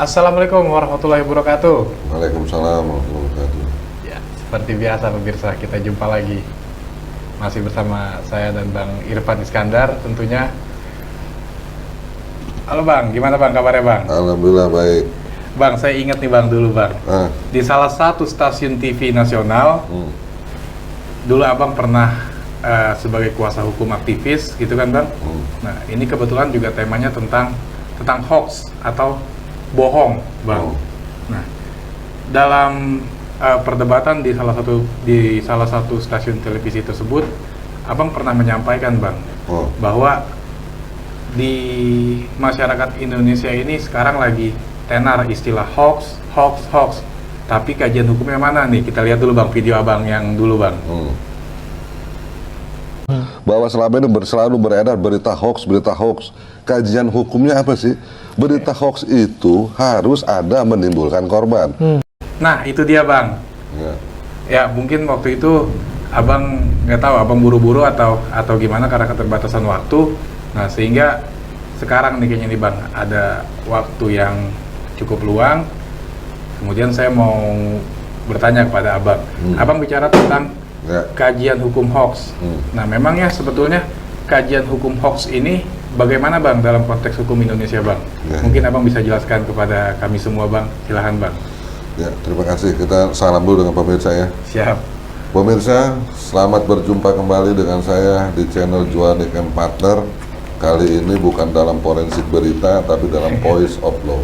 Assalamualaikum warahmatullahi wabarakatuh. Waalaikumsalam warahmatullahi wabarakatuh. Ya, seperti biasa pemirsa, kita jumpa lagi. Masih bersama saya dan Bang Irfan Iskandar tentunya. Halo Bang, gimana Bang kabarnya Bang? Alhamdulillah baik. Bang, saya ingat nih Bang dulu Bang. Di salah satu stasiun TV nasional, dulu Abang pernah sebagai kuasa hukum aktivis gitu kan Bang. Nah, ini kebetulan juga temanya tentang hoax atau bohong Bang. Nah, dalam perdebatan di salah satu stasiun televisi tersebut, Abang pernah menyampaikan Bang bahwa di masyarakat Indonesia ini sekarang lagi tenar istilah hoax. Tapi kajian hukumnya mana nih? Kita lihat dulu Bang video Abang yang dulu Bang. Bahwa selama ini selalu beredar berita hoax. Kajian hukumnya apa sih? Berita hoax itu harus ada menimbulkan korban. Nah, itu dia Bang. Ya, mungkin waktu itu Abang nggak tahu, Abang buru-buru atau gimana karena keterbatasan waktu. Nah, sehingga sekarang nih kayaknya nih Bang, ada waktu yang cukup luang. Kemudian saya mau bertanya kepada Abang. Abang bicara tentang kajian hukum hoax. Nah, memangnya sebetulnya kajian hukum hoax ini bagaimana Bang dalam konteks hukum Indonesia Bang? Mungkin Abang bisa jelaskan kepada kami semua Bang. Silahkan Bang. Ya, terima kasih. Kita salam dulu dengan pemirsa ya. Siap. Pemirsa, selamat berjumpa kembali dengan saya di channel Juanik and Partner. Kali ini bukan dalam forensik berita, tapi dalam Voice of Law.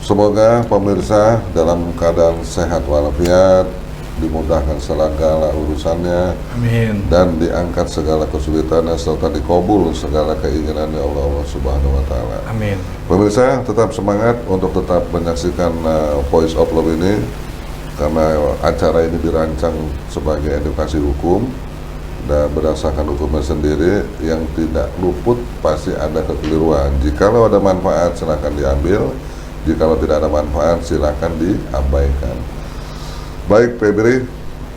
Semoga pemirsa dalam keadaan sehat walafiat, dimudahkan segala urusannya, Amin. dan diangkat segala kesulitannya serta dikabul segala keinginannya Allah Subhanahu wa Ta'ala. Amin. Pemirsa tetap semangat untuk tetap menyaksikan Voice of Law ini, karena acara ini dirancang sebagai edukasi hukum dan berdasarkan hukumnya sendiri, yang tidak luput pasti ada kekeliruan. Jikalau ada manfaat silakan diambil, jikalau tidak ada manfaat silakan diabaikan. Baik Febri,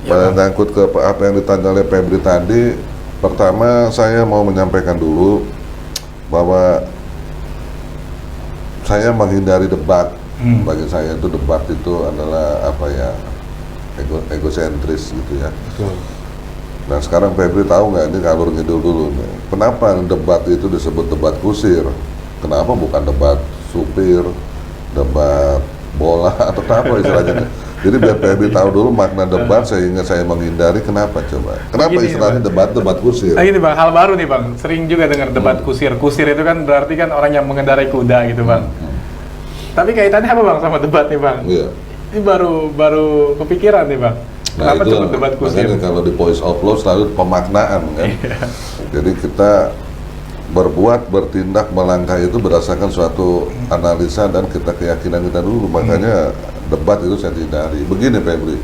menyangkut ke apa yang ditanya oleh Febri tadi, pertama saya mau menyampaikan dulu bahwa saya menghindari debat. Bagi saya itu debat itu adalah apa ya, egosentris gitu ya. Betul. Nah sekarang Febri tahu nggak, ini ngalur ngidul dulu nih, kenapa debat itu disebut debat kusir? Kenapa bukan debat supir, debat bola atau apa istilahnya? Jadi biar Febri tahu dulu makna debat, sehingga saya menghindari. Kenapa coba? Kenapa Begini, istilahnya debat kusir? Ini Bang, hal baru nih Bang. Sering juga dengar debat kusir. Kusir itu kan berarti kan orang yang mengendarai kuda gitu Bang. Tapi kaitannya apa Bang sama debat nih Bang? Iya. Ini baru kepikiran nih Bang. Kenapa itu cuma debat kusir? makanya kalau di Voice of Law selalu pemaknaan kan. Jadi kita bertindak, melangkah itu berdasarkan suatu analisa dan keyakinan kita dulu. Makanya debat itu saya hindari. Begini Febri,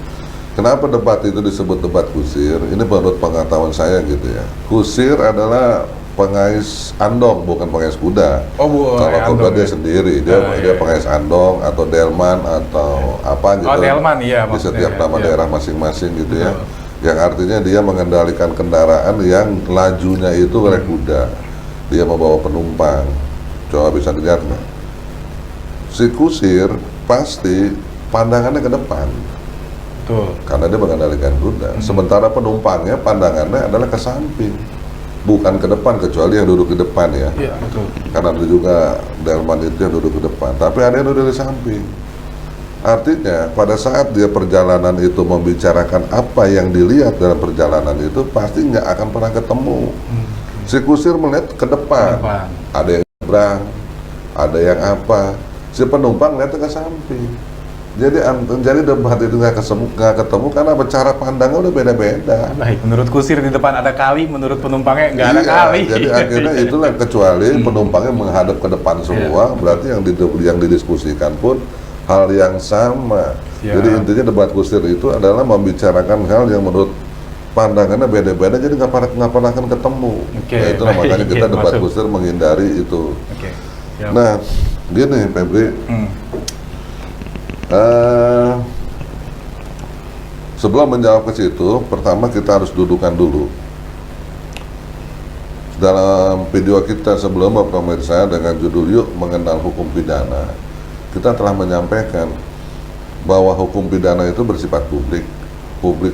kenapa debat itu disebut debat kusir? Ini menurut pengetahuan saya gitu ya. Kusir adalah pengais andong, bukan pengais kuda. Kalau kuda dia sendiri, dia pengais andong atau delman atau apa gitu. Delman, iya. Di setiap nama daerah masing-masing gitu ya. Yang artinya dia mengendalikan kendaraan yang lajunya itu oleh kuda. Dia membawa penumpang. Coba bisa dilihat nggak? Si kusir pasti pandangannya ke depan. Betul. Karena dia mengendalikan kuda. Sementara penumpangnya pandangannya adalah ke samping, bukan ke depan, kecuali yang duduk di depan ya. Iya, betul. Karena ada juga delman itu yang duduk di depan, tapi ada yang duduk di samping. Artinya pada saat dia perjalanan itu membicarakan apa yang dilihat dalam perjalanan itu, pasti nggak akan pernah ketemu. Si kusir melihat ke depan, ada yang nyebrang, ada yang apa. Si penumpang lihat ke samping. Jadi debat itu nggak ketemu karena cara pandangnya udah beda-beda. Baik, menurut kusir di depan ada kali, menurut penumpangnya nggak ada kali. Jadi akhirnya itulah, kecuali penumpangnya menghadap ke depan semua, berarti yang didiskusikan pun hal yang sama. Jadi intinya debat kusir itu adalah membicarakan hal yang menurut pandangannya beda-beda, jadi nggak pernah akan ketemu. Nah, itulah makanya kita debat kusir menghindari itu. Nah, gini Febri. Sebelum menjawab ke situ, pertama kita harus dudukan dulu. Dalam video kita sebelumnya pemirsa dengan judul Yuk Mengenal Hukum Pidana, kita telah menyampaikan bahwa hukum pidana itu bersifat publik.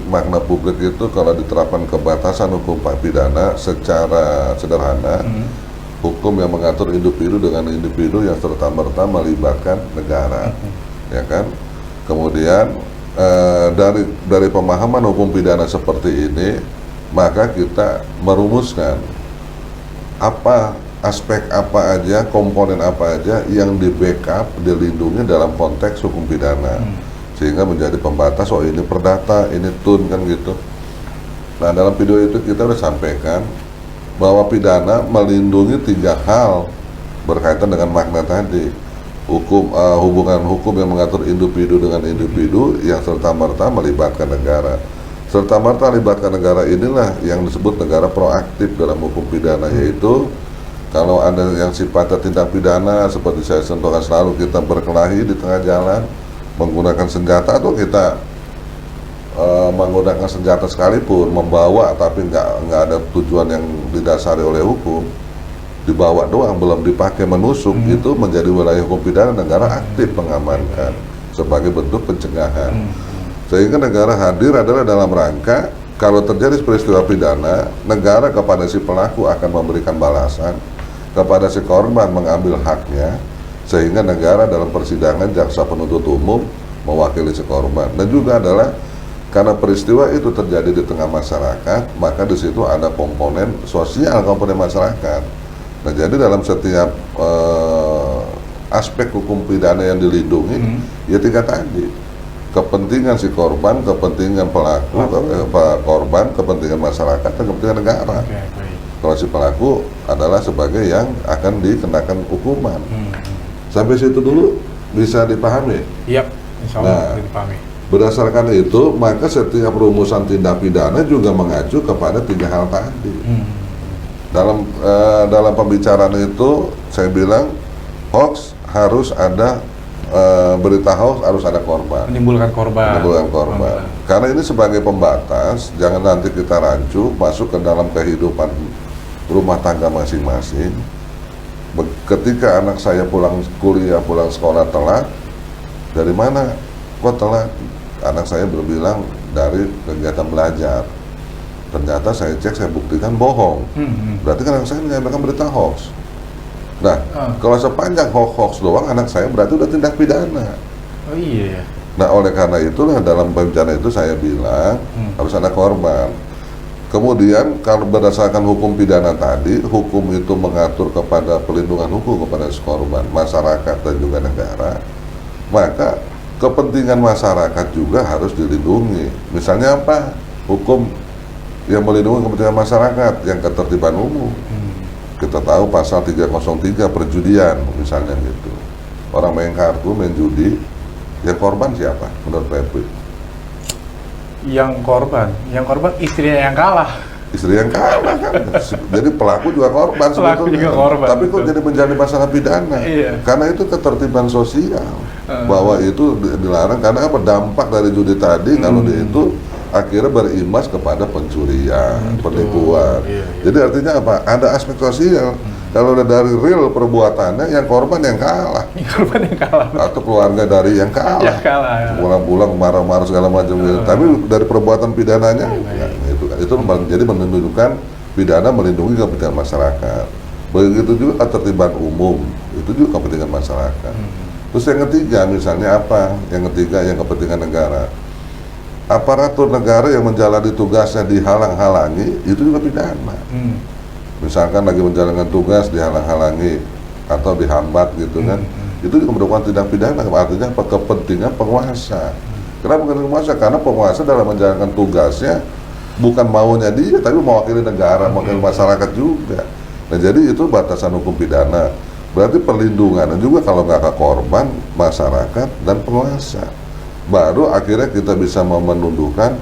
Makna publik itu kalau diterapkan ke batasan hukum pidana secara sederhana, hukum yang mengatur individu dengan individu yang serta-merta melibatkan negara, ya kan? Kemudian dari pemahaman hukum pidana seperti ini, maka kita merumuskan aspek apa aja, komponen apa aja yang di backup, dilindungi dalam konteks hukum pidana, sehingga menjadi pembatas. Oh, ini perdata, ini tun, kan gitu. Nah, dalam video itu kita sudah sampaikan bahwa pidana melindungi 3 hal berkaitan dengan makna tadi. Hubungan hukum yang mengatur individu dengan individu yang serta-merta melibatkan negara. Serta-merta melibatkan negara inilah yang disebut negara proaktif dalam hukum pidana, yaitu kalau ada yang sifatnya tindak pidana seperti saya contohkan selalu, kita berkelahi di tengah jalan menggunakan senjata, atau kita menggunakan senjata sekalipun, membawa tapi nggak ada tujuan yang didasari oleh hukum, dibawa doang belum dipakai menusuk, itu menjadi wilayah hukum pidana. Negara aktif mengamankan sebagai bentuk pencegahan. Sehingga negara hadir adalah dalam rangka kalau terjadi peristiwa pidana, negara kepada si pelaku akan memberikan balasan, kepada si korban mengambil haknya, sehingga negara dalam persidangan jaksa penuntut umum mewakili si korban. Dan juga adalah karena peristiwa itu terjadi di tengah masyarakat, maka di situ ada komponen sosial, komponen masyarakat. Nah, jadi dalam setiap aspek hukum pidana yang dilindungi, ya 3 tadi: kepentingan si korban, kepentingan pelaku, korban, kepentingan masyarakat, dan kepentingan negara. Kalau si pelaku adalah sebagai yang akan dikenakan hukuman. Sampai situ dulu bisa dipahami? Iya, insya Allah Nah, dipahami. berdasarkan itu, maka setiap rumusan tindak pidana juga mengacu kepada 3 hal tadi. Dalam pembicaraan itu saya bilang hoax harus ada, berita hoax harus ada korban. Menimbulkan korban. Karena ini sebagai pembatas, jangan nanti kita rancu masuk ke dalam kehidupan rumah tangga masing-masing. Ketika anak saya pulang kuliah, pulang sekolah telat, dari mana kok telat? Anak saya berbilang dari kegiatan belajar. Ternyata saya cek, saya buktikan bohong. Berarti kan anak saya menyampaikan berita hoax. Nah, kalau sepanjang hoax doang anak saya, berarti udah tindak pidana. Oh iya. Nah, oleh karena itulah dalam pembicaraan itu saya bilang harus ada korban. Kemudian kalau berdasarkan hukum pidana tadi, hukum itu mengatur kepada pelindungan hukum kepada korban, masyarakat dan juga negara, maka kepentingan masyarakat juga harus dilindungi. Misalnya apa? Hukum yang melindungi kepentingan masyarakat, yang ketertiban umum. Kita tahu pasal 303 perjudian misalnya gitu. Orang main kartu, main judi, yang korban siapa menurut Febri? Yang korban istrinya yang kalah. Istri yang kalah kan. Jadi pelaku juga korban Pelaku sebetulnya. juga korban, Tapi kok betul. jadi menjadi masalah pidana? Iya. Karena itu ketertiban sosial. Bahwa itu dilarang karena apa? Dampak dari judi tadi kalau dia itu akhirnya berimbas kepada pencurian, penipuan. Iya. Jadi artinya apa? Ada aspek sosial. Kalau udah dari real perbuatannya, yang korban yang kalah. Yang korban yang kalah. Atau keluarga dari yang kalah. Yang kalah. Ya. Pulang-pulang marah-marah segala macam gitu. Tapi dari perbuatan pidananya, ya, itu kan. Itu jadi menunjukkan pidana melindungi kepentingan masyarakat. Begitu juga ketertiban umum, itu juga kepentingan masyarakat. Terus yang ketiga misalnya apa? Yang ketiga yang kepentingan negara. Aparatur negara yang menjalani tugasnya dihalang-halangi, itu juga pidana. Misalkan lagi menjalankan tugas dihalang-halangi atau dihambat gitu kan, itu juga merupakan tindak pidana. Artinya apa? Kepentingan penguasa. Kenapa kepentingan penguasa? Karena penguasa dalam menjalankan tugasnya bukan maunya dia, tapi mewakili negara, mewakili masyarakat juga. Nah, jadi itu batasan hukum pidana. Berarti perlindungan, dan juga kalau nggak ke korban, masyarakat dan penguasa. Baru akhirnya kita bisa menuduhkan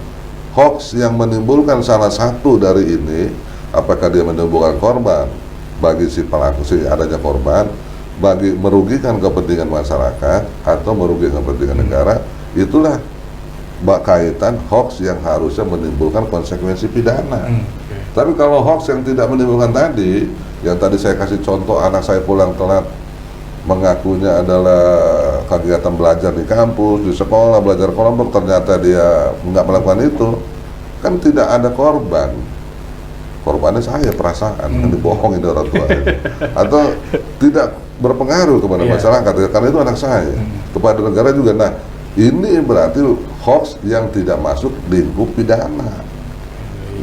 hoax yang menimbulkan salah satu dari ini, apakah dia menimbulkan korban bagi si pelaku, si adanya korban, bagi merugikan kepentingan masyarakat atau merugikan kepentingan negara, itulah kaitan hoax yang harusnya menimbulkan konsekuensi pidana. Tapi kalau hoax yang tidak menimbulkan tadi, yang tadi saya kasih contoh anak saya pulang telat, mengakunya adalah kegiatan belajar di kampus, di sekolah, belajar kelompok, ternyata dia nggak melakukan itu, kan tidak ada korban. Korbannya saya, perasaan, kan dibohongin orang tua. Atau tidak berpengaruh kepada masyarakat, karena itu anak saya. Kepada negara juga. Nah, ini berarti hoax yang tidak masuk lingkup pidana.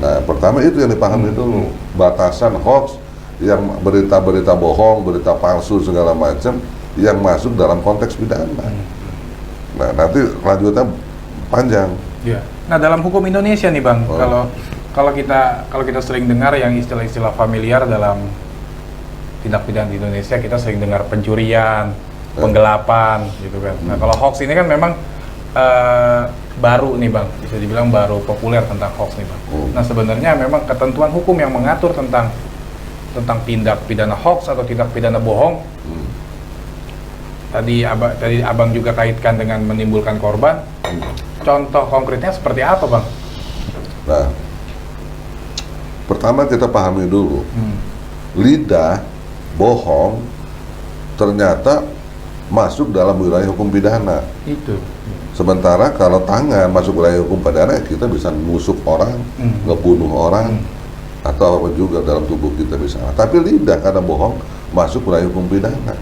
Nah, pertama itu yang dipahami dulu, batasan hoax yang berita-berita bohong, berita palsu segala macam yang masuk dalam konteks pidana. Nah, nanti lanjutnya panjang. Ya. Nah, dalam hukum Indonesia nih Bang, kalau kita sering dengar yang istilah-istilah familiar dalam tindak pidana di Indonesia, kita sering dengar pencurian, penggelapan, gitu kan. Nah, kalau hoax ini kan memang baru nih Bang, bisa dibilang baru populer tentang hoax nih Bang. Nah, sebenarnya memang ketentuan hukum yang mengatur tentang tindak pidana hoax atau tindak pidana bohong. Tadi abang juga kaitkan dengan menimbulkan korban. Contoh konkretnya seperti apa Bang? Nah, pertama kita pahami dulu, lidah bohong ternyata masuk dalam wilayah hukum pidana. Itu. Sementara kalau tangan masuk wilayah hukum pidana, kita bisa menusuk orang, ngebunuh orang, atau apa juga dalam tubuh kita bisa. Tapi lidah karena bohong masuk wilayah hukum pidana.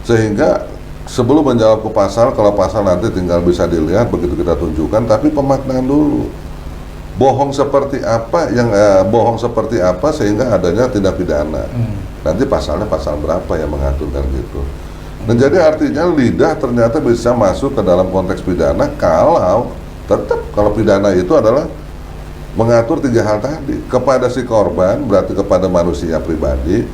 Sehingga sebelum menjawab ke pasal, kalau pasal nanti tinggal bisa dilihat begitu kita tunjukkan, tapi pemaknaan dulu. Bohong seperti apa sehingga adanya tindak pidana. Nanti pasalnya pasal berapa yang mengaturkan gitu. Dan jadi artinya lidah ternyata bisa masuk ke dalam konteks pidana kalau pidana itu adalah mengatur 3 hal tadi. Kepada si korban, berarti kepada manusia pribadi,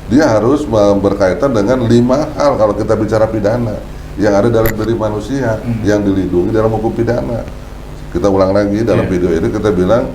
dia harus berkaitan dengan 5 hal kalau kita bicara pidana yang ada dalam diri manusia yang dilindungi dalam hukum pidana. Kita ulang lagi dalam video ini, kita bilang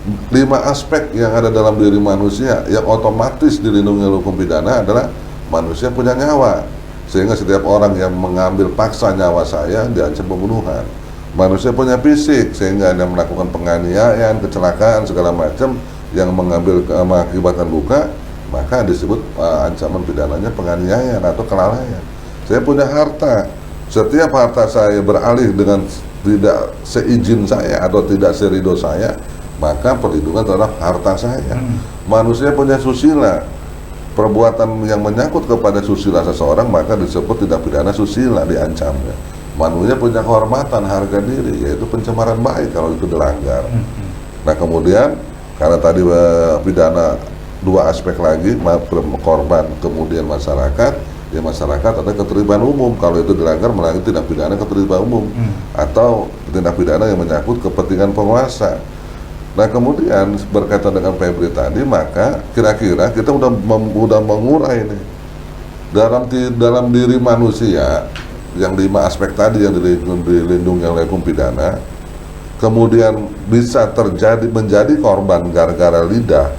5 aspek yang ada dalam diri manusia yang otomatis dilindungi oleh hukum pidana adalah manusia punya nyawa, sehingga setiap orang yang mengambil paksa nyawa saya diancam pembunuhan. Manusia punya fisik, sehingga dia melakukan penganiayaan, kecelakaan segala macam yang mengakibatkan luka, maka disebut ancaman pidananya penganiayaan atau kelalaian. Saya punya harta, setiap harta saya beralih dengan tidak seizin saya atau tidak seridho saya, maka perlindungan terhadap harta saya. Manusia punya susila, perbuatan yang menyangkut kepada susila seseorang maka disebut tindak pidana susila, diancamnya. Manusia punya kehormatan, harga diri, yaitu pencemaran baik kalau itu dilanggar. Nah, kemudian karena tadi pidana 2 aspek lagi, korban kemudian masyarakat, ya masyarakat ada ketertiban umum, kalau itu dilanggar melanggar tindak pidana ketertiban umum atau tindak pidana yang menyangkut kepentingan penguasa. Nah, kemudian berkaitan dengan Febri tadi, maka kira-kira kita udah mengurai ini dalam diri manusia yang 5 aspek tadi yang dilindungi oleh hukum pidana, kemudian bisa menjadi korban gara-gara lidah,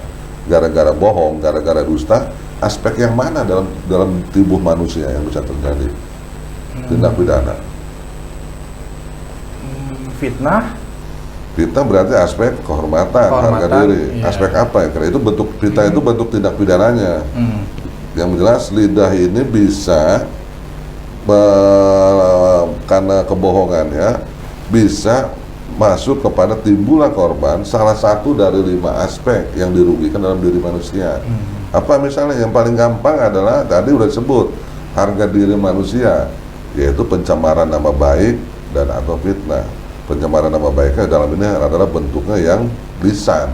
gara-gara bohong, gara-gara dusta. Aspek yang mana dalam tubuh manusia yang bisa terjadi tindak pidana? Fitnah berarti aspek kehormatan, harga diri. Iya. Aspek apa ya? Karena itu bentuk fitnah itu bentuk tindak pidananya. Yang jelas lidah ini bisa karena kebohongannya bisa masuk kepada timbullah korban salah satu dari 5 aspek yang dirugikan dalam diri manusia. Apa misalnya yang paling gampang adalah tadi udah disebut harga diri manusia, yaitu pencemaran nama baik dan atau fitnah. Pencemaran nama baiknya dalam ini adalah bentuknya yang lisan,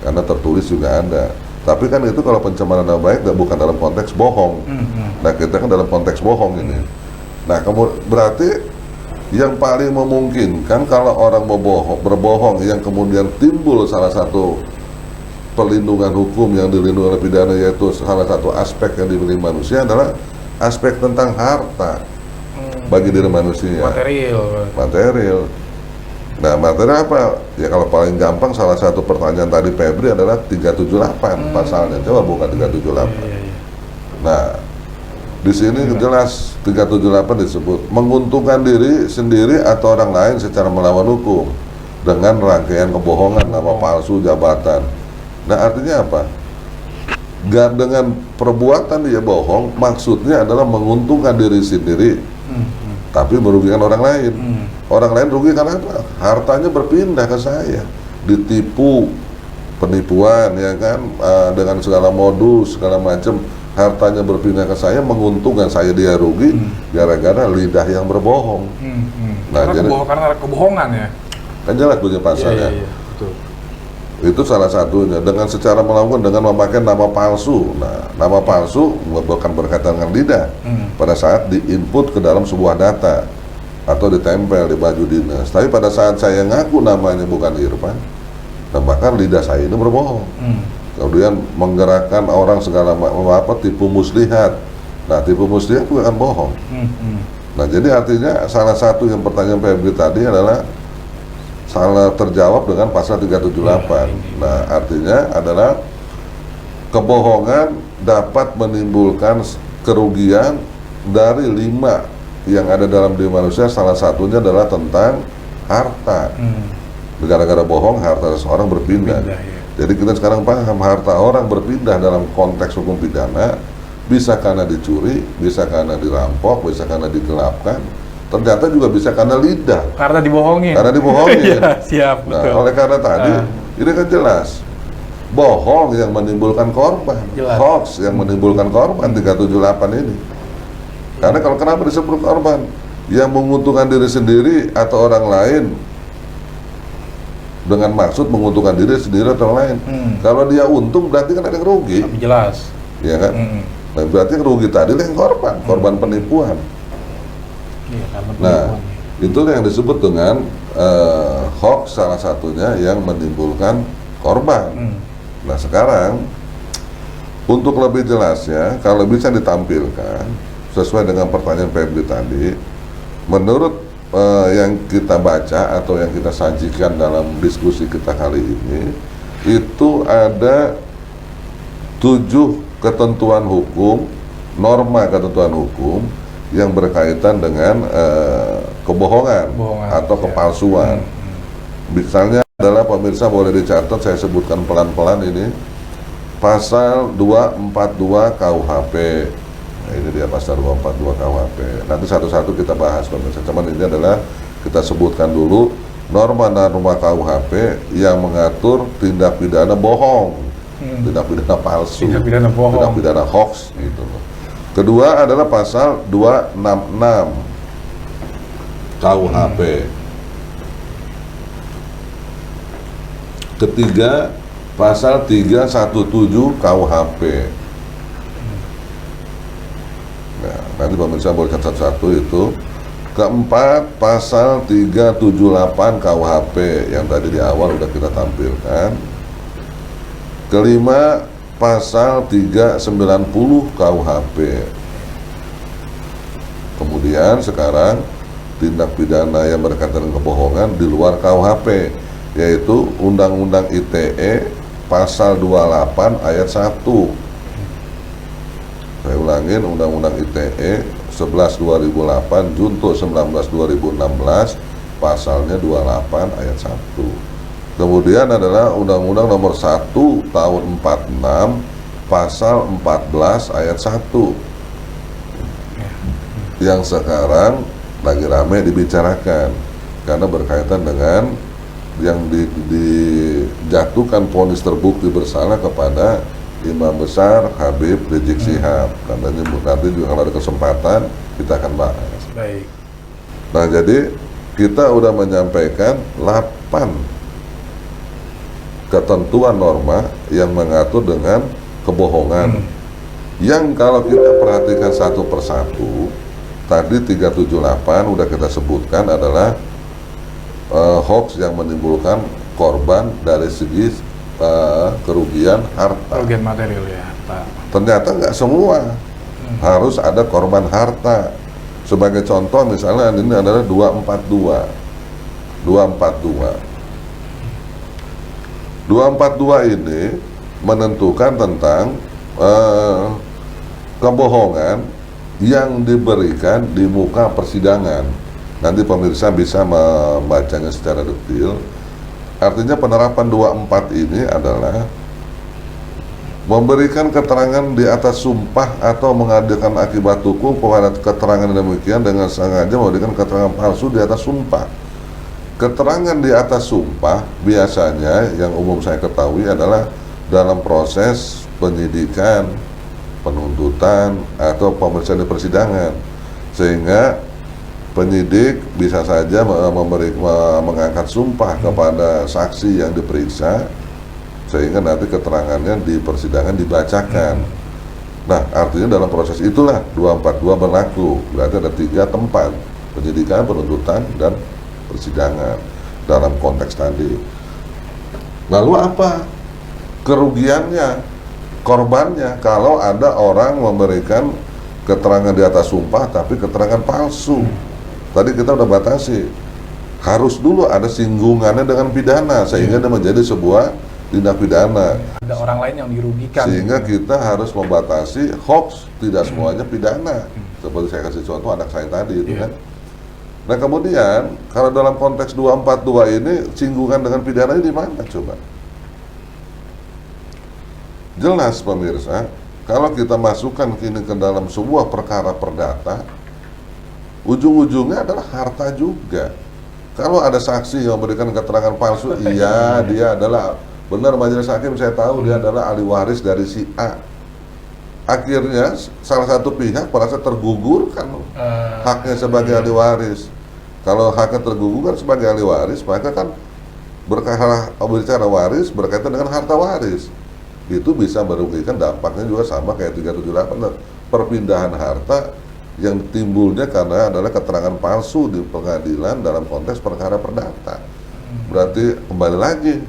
karena tertulis juga ada. Tapi kan itu kalau pencemaran nama baik bukan dalam konteks bohong. Nah, kita kan dalam konteks bohong ini. Nah, berarti yang paling memungkinkan kalau orang berbohong yang kemudian timbul salah satu perlindungan hukum yang dilindungi oleh pidana, yaitu salah satu aspek yang dimiliki manusia adalah aspek tentang harta bagi diri manusia. Material. Nah, material apa? Ya kalau paling gampang salah satu pertanyaan tadi Febri adalah 378 pasalnya. Coba buka 378. Nah, di sini jelas 378 disebut menguntungkan diri sendiri atau orang lain secara melawan hukum dengan rangkaian kebohongan, nama palsu, jabatan. Nah, artinya apa? Dengan perbuatan dia bohong, maksudnya adalah menguntungkan diri sendiri, tapi merugikan orang lain. Orang lain rugi karena apa? Hartanya berpindah ke saya, ditipu, penipuan, ya kan, dengan segala modus, segala macam, hartanya berpindah ke saya, menguntungkan saya, dia rugi gara-gara lidah yang berbohong. Nah, karena kebohongan ya. Kan jelas bunyi pasalnya. Iya, betul. Itu salah satunya, dengan secara melakukan dengan memakai nama palsu. Nah, nama palsu bukan berkaitan dengan lidah. Pada saat diinput ke dalam sebuah data atau ditempel di baju dinas. Tapi pada saat saya ngaku namanya bukan Irfan, nah bahkan lidah saya ini berbohong. Kemudian menggerakkan orang segala tipu muslihat. Nah, tipu muslihat itu akan bohong. Nah, jadi artinya salah satu yang pertanyaan Febri tadi adalah salah terjawab dengan pasal 378. Nah, artinya adalah kebohongan dapat menimbulkan kerugian dari 5 yang ada dalam diri manusia. Salah satunya adalah tentang harta. Gara-gara bohong, harta seseorang berpindah. Jadi kita sekarang paham, harta orang berpindah dalam konteks hukum pidana bisa karena dicuri, bisa karena dirampok, bisa karena digelapkan. Ternyata juga bisa karena lidah. Karena dibohongin. Karena dibohongin. Ya, siap, nah, betul. oleh karena tadi, ini kan jelas. Bohong yang menimbulkan korban. Jelas. Hoax yang menimbulkan korban, 378 ini. Karena kalau kenapa disebut korban? Yang menguntungkan diri sendiri atau orang lain. Dengan maksud menguntungkan diri sendiri atau orang lain. Kalau dia untung, berarti kan ada yang rugi. Jelas. Iya kan? Nah, berarti yang rugi tadi yang korban. Korban penipuan. Nah, itu yang disebut dengan hoax, salah satunya yang menimbulkan korban. Nah, sekarang untuk lebih jelasnya, kalau bisa ditampilkan sesuai dengan pertanyaan Febri tadi, menurut yang kita baca atau yang kita sajikan dalam diskusi kita kali ini, itu ada 7 ketentuan hukum, norma ketentuan hukum yang berkaitan dengan kebohongan atau kepalsuan. Misalnya adalah, pemirsa boleh dicatat, saya sebutkan pelan-pelan ini, pasal 242 KUHP. Nah, ini dia pasal 242 KUHP. Nanti satu-satu kita bahas, pemirsa. Cuman ini adalah kita sebutkan dulu norma-norma KUHP yang mengatur tindak pidana bohong, tindak pidana palsu, tindak pidana hoax, gitu loh. Kedua adalah pasal 266 KUHP. Ketiga, pasal 317 KUHP. Nah, nanti pemirsa boleh catat satu itu. Keempat, pasal 378 KUHP yang tadi di awal udah kita tampilkan. Kelima, pasal 390 KUHP. Kemudian sekarang tindak pidana yang berkaitan dengan kebohongan di luar KUHP, yaitu Undang-Undang ITE pasal 28 ayat 1. Saya ulangin, Undang-Undang ITE 11/2008 junto 19/2016 pasalnya 28 ayat 1. Kemudian adalah Undang-Undang nomor 1 tahun 46 pasal 14 ayat 1 yang sekarang lagi ramai dibicarakan karena berkaitan dengan yang dijatuhkan vonis terbukti bersalah kepada Imam Besar Habib Rizik Syihab. Katanya nanti juga kalau ada kesempatan kita akan bahas. Baik. Nah, jadi kita udah menyampaikan 8 ketentuan norma yang mengatur dengan kebohongan. Yang kalau kita perhatikan satu persatu, tadi 378 udah kita sebutkan adalah hoax yang menimbulkan korban dari segi kerugian harta. Kerugian material ya, Pak. Ternyata nggak semua harus ada korban harta. Sebagai contoh misalnya ini adalah 242. 242 ini menentukan tentang kebohongan yang diberikan di muka persidangan. Nanti pemirsa bisa membacanya secara detail. Artinya penerapan 24 ini adalah memberikan keterangan di atas sumpah atau menghadirkan akibat hukum pada keterangan demikian dengan sengaja memberikan keterangan palsu di atas sumpah. Keterangan di atas sumpah biasanya yang umum saya ketahui adalah dalam proses penyidikan, penuntutan, atau pemeriksaan di persidangan, sehingga penyidik bisa saja mengangkat sumpah kepada saksi yang diperiksa, sehingga nanti keterangannya di persidangan dibacakan. Nah, artinya dalam proses itulah 242 berlaku. Berarti ada 3 tempat: penyidikan, penuntutan, dan persidangan dalam konteks tadi. Lalu apa kerugiannya, korbannya, kalau ada orang memberikan keterangan di atas sumpah tapi keterangan palsu? Tadi kita udah batasi, harus dulu ada singgungannya dengan pidana sehingga dia menjadi sebuah tindak pidana. Ada orang lain yang dirugikan. Sehingga kita harus membatasi hoax, tidak semuanya pidana. Seperti saya kasih contoh anak saya tadi itu kan. Nah kemudian kalau dalam konteks 242 ini singgungan dengan pidana di mana coba? Jelas pemirsa, kalau kita masukkan kini ke dalam sebuah perkara perdata, ujung-ujungnya adalah harta juga. Kalau ada saksi yang memberikan keterangan palsu, iya dia adalah benar, majelis hakim saya tahu dia adalah ahli waris dari si A. Akhirnya salah satu pihak merasa tergugurkan haknya sebagai ahli waris. Kalau haknya tergugurkan sebagai ahli waris, maka kan berbicara waris berkaitan dengan harta waris. Itu bisa merugikan, dampaknya juga sama kayak 378, perpindahan harta yang timbulnya karena adalah keterangan palsu di pengadilan dalam konteks perkara perdata. Berarti kembali lagi,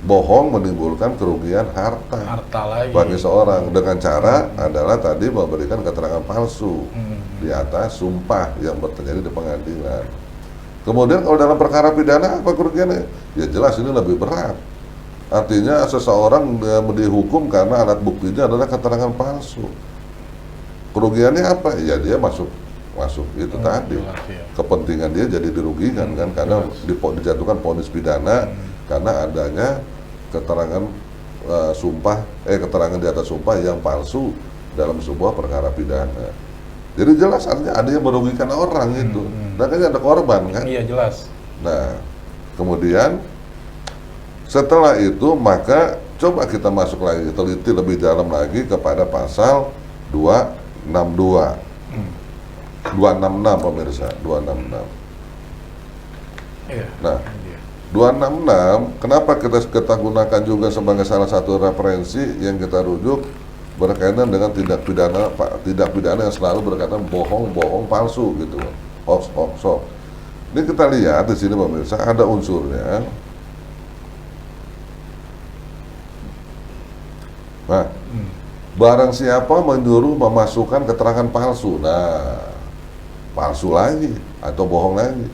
bohong menimbulkan kerugian harta lagi bagi seorang dengan cara adalah tadi memberikan keterangan palsu di atas sumpah yang terjadi di pengadilan. Kemudian kalau dalam perkara pidana apa kerugiannya? Ya jelas ini lebih berat. Artinya seseorang dihukum karena alat buktinya adalah keterangan palsu. Kerugiannya apa? Ya dia masuk itu tadi. Jelas, ya. Kepentingan dia jadi dirugikan kan karena dijatuhkan vonis pidana karena adanya keterangan keterangan di atas sumpah yang palsu dalam sebuah perkara pidana. Jadi jelas artinya ada yang merugikan orang itu. Dan kan ada korban kan? Iya jelas. Nah, kemudian setelah itu maka coba kita masuk lagi, teliti lebih dalam lagi kepada pasal 262. 266 pemirsa, 266. Iya. Nah, 266 kenapa kita gunakan juga sebagai salah satu referensi yang kita rujuk berkaitan dengan tindak pidana yang selalu berkaitan bohong palsu gitu, hoax. Ini kita lihat di sini pemirsa ada unsurnya. Nah, barang siapa menyuruh memasukkan keterangan palsu, nah palsu lagi atau bohong lagi,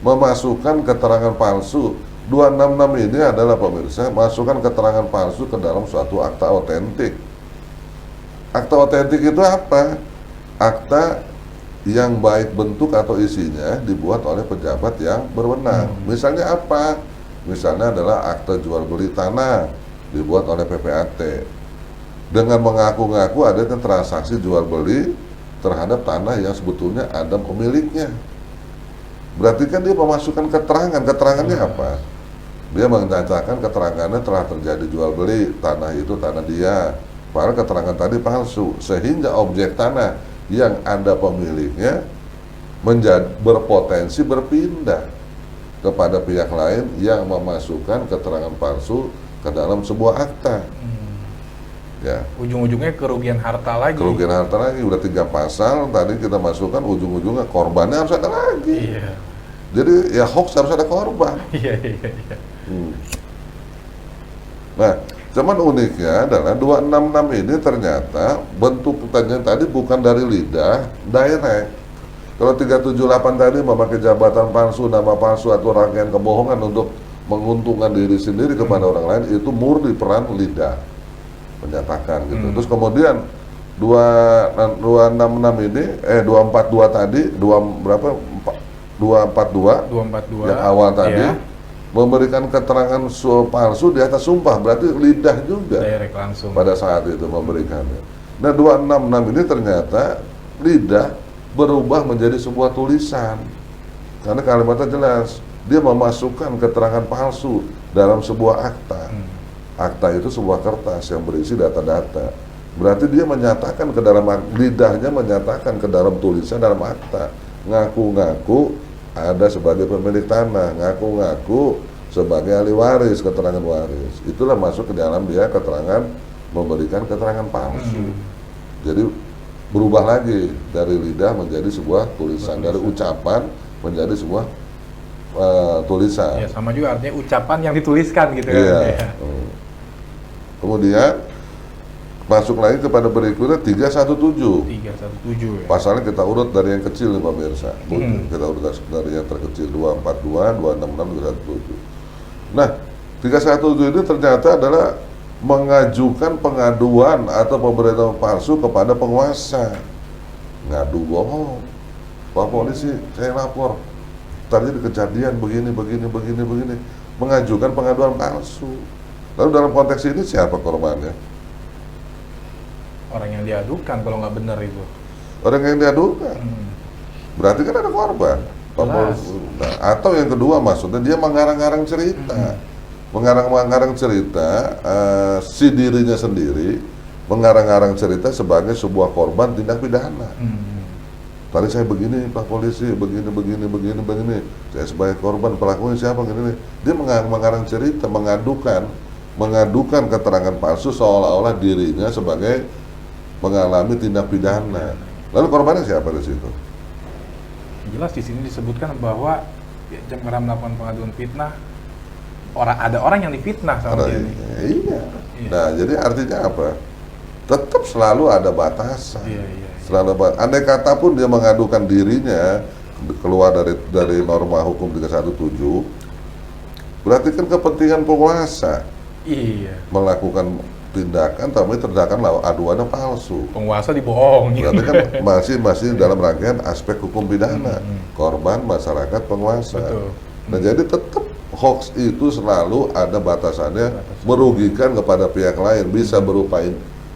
memasukkan keterangan palsu. 266 ini adalah pemirsa masukkan keterangan palsu ke dalam suatu akta otentik. Akta otentik itu apa? Akta yang baik bentuk atau isinya dibuat oleh pejabat yang berwenang. Misalnya apa? Misalnya adalah akta jual beli tanah dibuat oleh PPAT dengan mengaku-ngaku ada transaksi jual beli terhadap tanah yang sebetulnya ada pemiliknya. Berarti kan dia memasukkan keterangannya apa? Dia menyatakan keterangannya telah terjadi jual beli tanah itu tanah dia. Padahal keterangan tadi palsu, sehingga objek tanah yang ada pemiliknya berpotensi berpindah kepada pihak lain yang memasukkan keterangan palsu ke dalam sebuah akta. Ya. Ujung-ujungnya kerugian harta lagi. Kerugian harta lagi, udah 3 pasal tadi kita masukkan, ujung-ujungnya korbannya harus ada lagi. Iya. Jadi ya hoax harus ada korban. Iya. Nah, cuman uniknya adalah 266 ini ternyata bentuk pertanyaan tadi bukan dari lidah, direct. Kalau 378 tadi memakai jabatan palsu, nama palsu atau rangkaian kebohongan untuk menguntungkan diri sendiri kepada orang lain, itu murni peran lidah menyatakan gitu. Terus kemudian 266 ini 242 tadi 242 242 yang awal tadi ya. memberikan keterangan palsu di atas sumpah, berarti lidah juga Direct langsung. pada saat itu memberikannya. Nah 266 ini ternyata lidah berubah menjadi sebuah tulisan, karena kalimatnya jelas, dia memasukkan keterangan palsu dalam sebuah akta. Akta itu sebuah kertas yang berisi data-data. Berarti dia menyatakan ke dalam, lidahnya menyatakan ke dalam tulisan dalam akta. Ngaku-ngaku ada sebagai pemilik tanah, ngaku-ngaku sebagai ahli waris, keterangan waris. Itulah masuk ke dalam dia keterangan, memberikan keterangan palsu. Jadi berubah lagi dari lidah menjadi sebuah tulisan, dari ucapan menjadi sebuah tulisan. Ya, sama juga artinya ucapan yang dituliskan gitu kan. Iya. Ya. Kemudian masuk lagi kepada berikutnya 317. 317 ya. Pasalnya kita urut dari yang kecil nih pemirsa. Kita urut dari yang terkecil 242, 266, 317. Nah, 317 ini ternyata adalah mengajukan pengaduan atau pemberitahuan palsu kepada penguasa. Ngadu bohong. Pak polisi, saya lapor terjadi kejadian begini. Mengajukan pengaduan palsu. Lalu dalam konteks ini siapa korbannya? Orang yang diadukan kalau nggak benar itu. Orang yang diadukan. Berarti kan ada korban. Nah, atau yang kedua maksudnya dia mengarang-arang cerita. Mengarang-arang cerita, si dirinya sendiri mengarang-arang cerita sebagai sebuah korban tindak pidana. Tadi saya begini Pak Polisi, begini. Saya sebagai korban, pelakunya siapa gini. Dia mengarang cerita, mengadukan keterangan palsu seolah-olah dirinya sebagai mengalami tindak pidana. Lalu korbannya siapa di situ? Jelas di sini disebutkan bahwa jam kerja melakukan pengaduan fitnah, ada orang yang difitnah sama dia nih. Iya. Nah, jadi artinya apa? Tetap selalu ada batasan. Selalu andai kata pun dia mengadukan dirinya keluar dari norma hukum 317, berarti kan kepentingan penguasa melakukan tindakan, tapi tindakan aduannya palsu. Penguasa dibohongi. Berarti kan masih dalam rangkaian aspek hukum pidana, korban, masyarakat, penguasa. Betul. Nah jadi tetap hoax itu selalu ada batasannya, merugikan kepada pihak lain, bisa berupa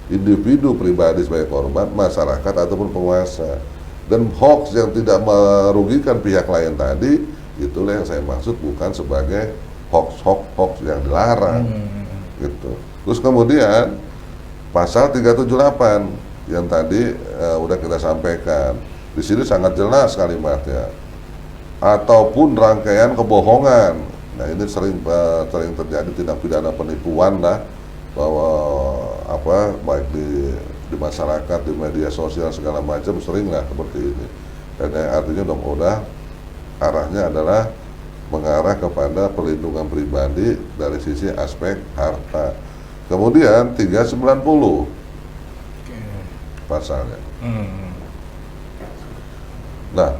individu pribadi sebagai korban, masyarakat ataupun penguasa. Dan hoax yang tidak merugikan pihak lain tadi, itulah yang saya maksud bukan sebagai hoax yang dilarang. Gitu. Terus kemudian pasal 378 yang tadi udah kita sampaikan, di sini sangat jelas kalimatnya, ataupun rangkaian kebohongan. Nah ini sering terjadi tindak pidana penipuan lah, bahwa baik di masyarakat, di media sosial segala macam sering lah seperti ini. Dan artinya udah arahnya adalah mengarah kepada perlindungan pribadi dari sisi aspek harta. Kemudian 390 pasalnya. Nah,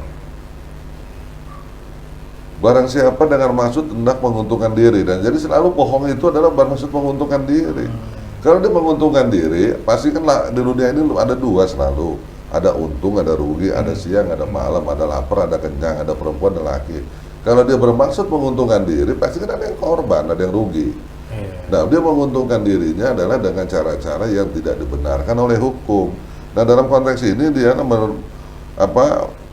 barang siapa dengan maksud hendak menguntungkan diri, dan jadi selalu bohong itu adalah bermaksud menguntungkan diri. Kalau dia menguntungkan diri, pasti kan di dunia ini ada dua selalu, ada untung, ada rugi, ada siang, ada malam, ada lapar, ada kenyang, ada perempuan, ada laki. Kalau dia bermaksud menguntungkan diri, pasti kan ada yang korban, ada yang rugi. Nah, dia menguntungkan dirinya adalah dengan cara-cara yang tidak dibenarkan oleh hukum. Nah, dalam konteks ini dia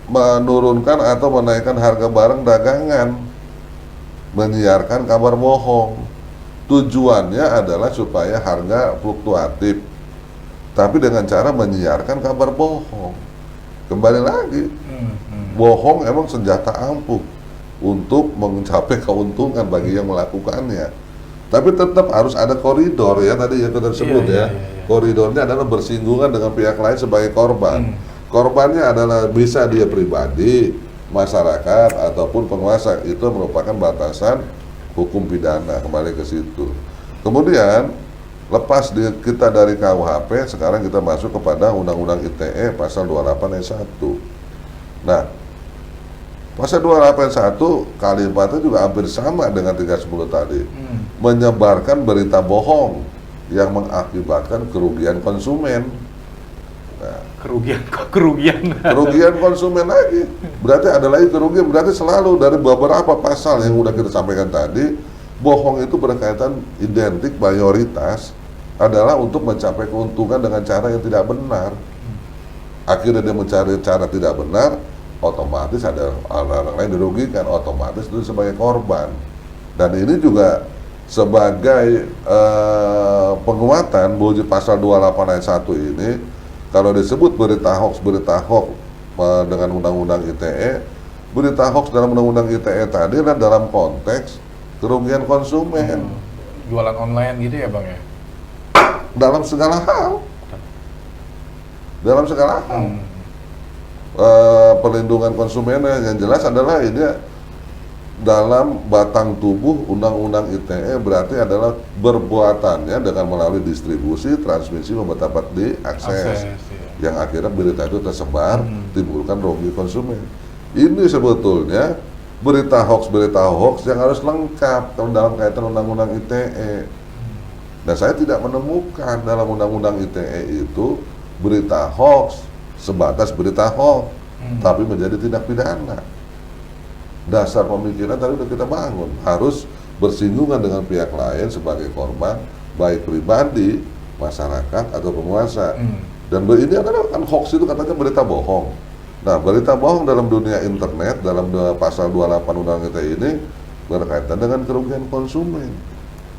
menurunkan atau menaikkan harga barang dagangan, menyiarkan kabar bohong. Tujuannya adalah supaya harga fluktuatif, tapi dengan cara menyiarkan kabar bohong. Kembali lagi, bohong emang senjata ampuh untuk mencapai keuntungan bagi yang melakukannya. Tapi tetap harus ada koridor ya, tadi yang kita sebut ya. Koridornya adalah bersinggungan dengan pihak lain sebagai korban. Korbannya adalah bisa dia pribadi, masyarakat, ataupun penguasa. Itu merupakan batasan hukum pidana, kembali ke situ. Kemudian, lepas kita dari KUHP, sekarang kita masuk kepada Undang-Undang ITE pasal 28 ayat 1. Nah, pasal 28 ayat 1 kalimatnya juga hampir sama dengan 310 tadi. Menyebarkan berita bohong yang mengakibatkan kerugian konsumen. Nah, Kerugian konsumen lagi. Berarti ada lagi kerugian, berarti selalu dari beberapa pasal yang udah kita sampaikan tadi, bohong itu berkaitan identik mayoritas adalah untuk mencapai keuntungan dengan cara yang tidak benar. Akhirnya dia mencari cara tidak benar, otomatis ada orang lain dirugikan, otomatis itu sebagai korban. Dan ini juga sebagai penguatan bunyi pasal 28 ayat 1 ini, kalau disebut berita hoax dengan undang-undang ITE, berita hoax dalam undang-undang ITE tadi adalah dalam konteks kerugian konsumen. Jualan online gitu ya Bang ya? Dalam segala hal. Perlindungan konsumen yang jelas adalah ini dalam batang tubuh undang-undang ITE, berarti adalah perbuatannya dengan melalui distribusi, transmisi, dapat diakses, yang akhirnya berita itu tersebar, timbulkan rugi konsumen. Ini sebetulnya berita hoax yang harus lengkap kalau dalam kaitan undang-undang ITE. Dan saya tidak menemukan dalam undang-undang ITE itu berita hoax sebatas berita hoax, tapi menjadi tindak pidana. Dasar pemikiran tadi sudah kita bangun, harus bersinggungan dengan pihak lain sebagai korban, baik pribadi, masyarakat atau penguasa. Dan ini adalah kan hoax itu katanya berita bohong. Nah, berita bohong dalam dunia internet dalam pasal 28 Undang-Undang ITE ini berkaitan dengan kerugian konsumen.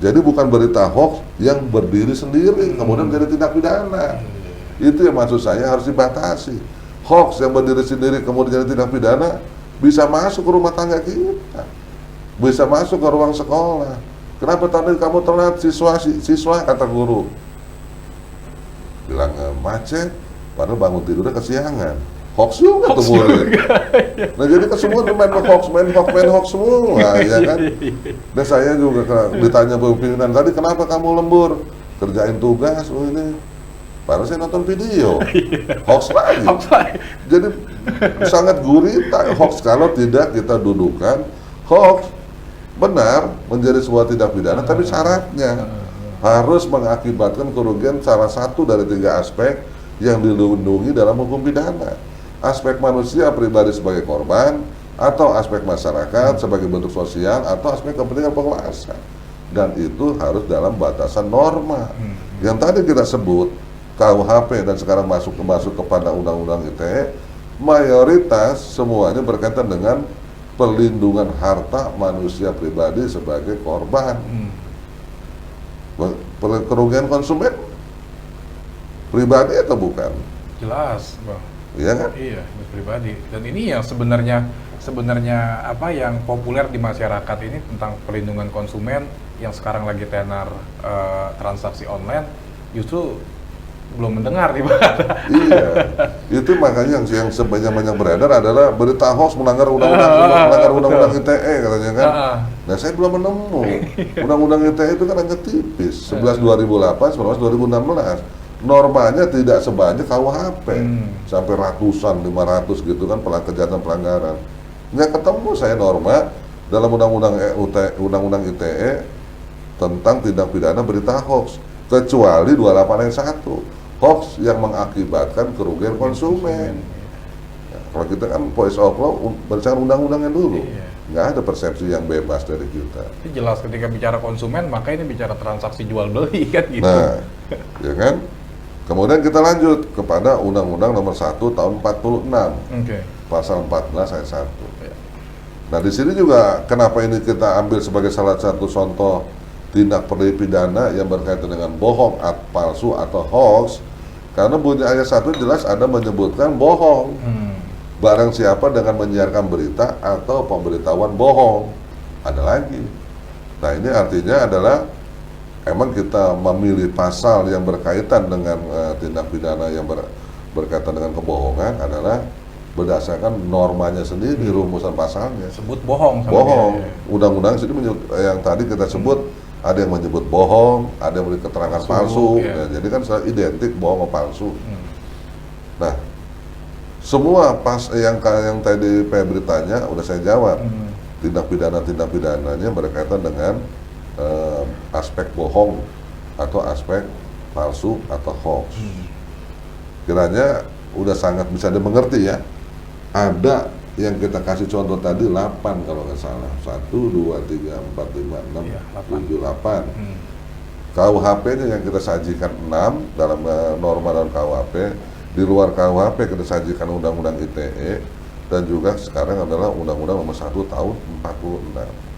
Jadi bukan berita hoax yang berdiri sendiri kemudian menjadi tindak pidana. Itu yang maksud saya harus dibatasi. Hoax yang berdiri sendiri kemudian jadi tindak pidana bisa masuk ke rumah tangga kita, bisa masuk ke ruang sekolah. Kenapa tadi kamu telat siswa kata guru? Bilang macet, padahal bangun tidurnya kesiangan. Hoax juga tuh murid. Nah jadi kan semua main hoax semua, ya kan? Dan saya juga ditanya pimpinan tadi, kenapa kamu lembur? Kerjain tugas, ini. Padahal saya nonton video, hoax lagi. Jadi sangat gurita hoax kalau tidak kita dudukan hoax benar menjadi sebuah tindak pidana, tapi syaratnya harus mengakibatkan kerugian salah satu dari 3 aspek yang dilindungi dalam hukum pidana. Aspek manusia pribadi sebagai korban, atau aspek masyarakat sebagai bentuk sosial, atau aspek kepentingan penguasa. Dan itu harus dalam batasan norma. Yang tadi kita sebut KUHP dan sekarang masuk kepada Undang-Undang ITE, mayoritas semuanya berkaitan dengan perlindungan harta manusia pribadi sebagai korban. Kerugian konsumen pribadi atau bukan? Jelas, Bang. Iya kan? Iya, pribadi. Dan ini yang sebenarnya apa yang populer di masyarakat ini tentang perlindungan konsumen yang sekarang lagi tenar transaksi online, justru belum mendengar di mana. Iya, itu makanya yang sebanyak-banyak beredar adalah berita hoax melanggar undang-undang ITE katanya kan. Nah saya belum menemu. Undang-undang ITE itu kan hanya tipis, 11 2008, 11 2016. Normanya tidak sebanyak KUHP, sampai ratusan, 500 gitu kan kejahatan pelanggaran. Nggak ketemu saya norma dalam undang-undang ITE tentang tindak pidana berita hoax, kecuali 28 ayat 1. Hoax yang mengakibatkan kerugian konsumen. Nah, kalau kita kan voice of law berdasarkan undang-undangnya dulu, nggak ada persepsi yang bebas dari kita. Itu jelas ketika bicara konsumen, maka ini bicara transaksi jual beli kan gitu. Nah, ya kan. Kemudian kita lanjut kepada Undang-Undang Nomor 1 Tahun 46, Pasal 14 ayat 1. Nah, di sini juga kenapa ini kita ambil sebagai salah satu contoh tindak pidana yang berkaitan dengan bohong, palsu atau hoax. Karena bunyi ayat 1 jelas ada menyebutkan bohong. Barang siapa dengan menyiarkan berita atau pemberitahuan bohong. Ada lagi. Nah ini artinya adalah emang kita memilih pasal yang berkaitan dengan tindak pidana yang berkaitan dengan kebohongan adalah berdasarkan normanya sendiri, rumusan pasalnya. Sebut bohong. Bohong. Undang-undang sini yang tadi kita sebut, ada yang menyebut bohong, ada yang memberi keterangan palsu. Ya, jadi kan identik bohong sama palsu. Nah, semua yang tadi Febri tanya udah saya jawab. Tindak pidananya berkaitan dengan aspek bohong atau aspek palsu atau hoax. Kiranya udah sangat bisa dimengerti ya. Ada yang kita kasih contoh tadi 8 kalau nggak salah. 1, 2, 3, 4, 5, 6, Iya, 7, 8. Hmm. KUHP-nya yang kita sajikan 6 dalam norma dalam KUHP. Di luar KUHP kita sajikan Undang-Undang ITE dan juga sekarang adalah Undang-Undang Nomor 1 Tahun 46.